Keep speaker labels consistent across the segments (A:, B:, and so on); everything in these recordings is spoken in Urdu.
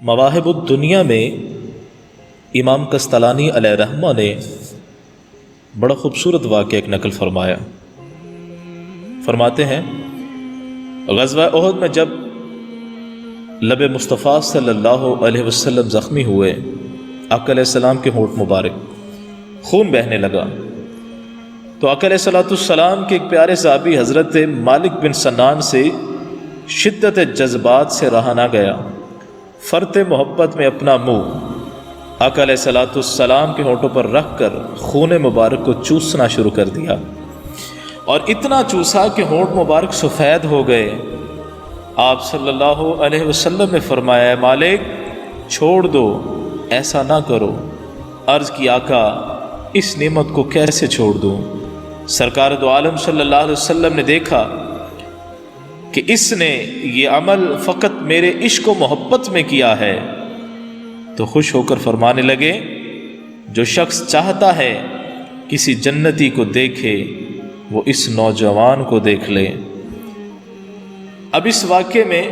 A: مواہب الدنیا میں امام کستلانی علیہ رحمہ نے بڑا خوبصورت واقعہ ایک نقل فرمایا۔ فرماتے ہیں غزوہ احد میں جب لب مصطفیٰ صلی اللہ علیہ وسلم زخمی ہوئے، آقا علیہ السلام کے ہونٹ مبارک خون بہنے لگا، تو آقا علیہ السلام کے ایک پیارے صحابی حضرت مالک بن سنان سے شدت جذبات سے رہا نہ گیا، فرط محبت میں اپنا منہ آقا علیہ السلام کے ہونٹوں پر رکھ کر خون مبارک کو چوسنا شروع کر دیا، اور اتنا چوسا کہ ہونٹ مبارک سفید ہو گئے۔ آپ صلی اللہ علیہ وسلم نے فرمایا، اے مالک چھوڑ دو، ایسا نہ کرو۔ عرض کی آقا اس نعمت کو کیسے چھوڑ دوں؟ سرکار دو عالم صلی اللہ علیہ وسلم نے دیکھا کہ اس نے یہ عمل فقط میرے عشق و محبت میں کیا ہے، تو خوش ہو کر فرمانے لگے، جو شخص چاہتا ہے کسی جنتی کو دیکھے وہ اس نوجوان کو دیکھ لے۔ اب اس واقعے میں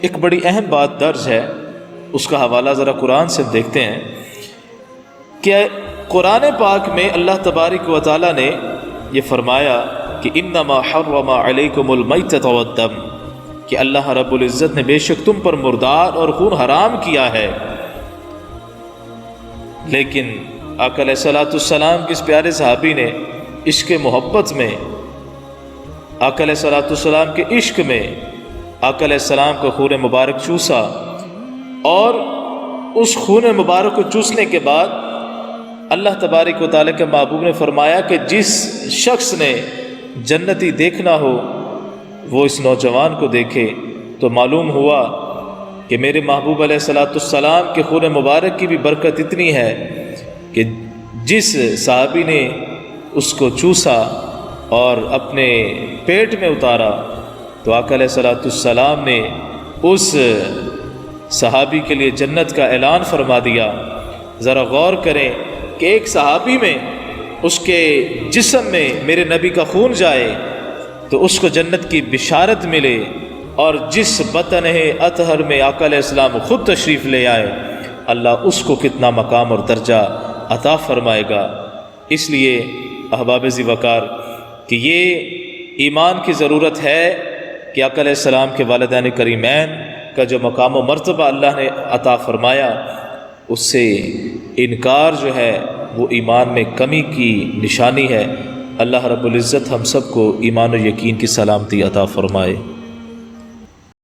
A: ایک بڑی اہم بات درج ہے، اس کا حوالہ ذرا قرآن سے دیکھتے ہیں کہ قرآن پاک میں اللہ تبارک و تعالیٰ نے یہ فرمایا کہ انما حرم علیکم المیتۃ والدم، کہ اللہ رب العزت نے بے شک تم پر مردار اور خون حرام کیا ہے۔ لیکن آقا علیہ السلام کے اس پیارے صحابی نے عشق محبت میں، آقا علیہ السلام کے عشق میں آقا علیہ السلام کا خون مبارک چوسا، اور اس خون مبارک کو چوسنے کے بعد اللہ تبارک و تعالیٰ کے محبوب نے فرمایا کہ جس شخص نے جنتی دیکھنا ہو وہ اس نوجوان کو دیکھے۔ تو معلوم ہوا کہ میرے محبوب علیہ السلام کے خون مبارک کی بھی برکت اتنی ہے کہ جس صحابی نے اس کو چوسا اور اپنے پیٹ میں اتارا تو آقا علیہ السلام نے اس صحابی کے لیے جنت کا اعلان فرما دیا۔ ذرا غور کریں کہ ایک صحابی میں اس کے جسم میں میرے نبی کا خون جائے تو اس کو جنت کی بشارت ملے، اور جس بطن اطہر میں آقا علیہ السلام خود تشریف لے آئے، اللہ اس کو کتنا مقام اور درجہ عطا فرمائے گا۔ اس لیے احباب ذی وقار کہ یہ ایمان کی ضرورت ہے کہ آقا علیہ السلام کے والدین کریمین کا جو مقام و مرتبہ اللہ نے عطا فرمایا، اس سے انکار جو ہے وہ ایمان میں کمی کی نشانی ہے۔ اللہ رب العزت ہم سب کو ایمان و یقین کی سلامتی عطا فرمائے۔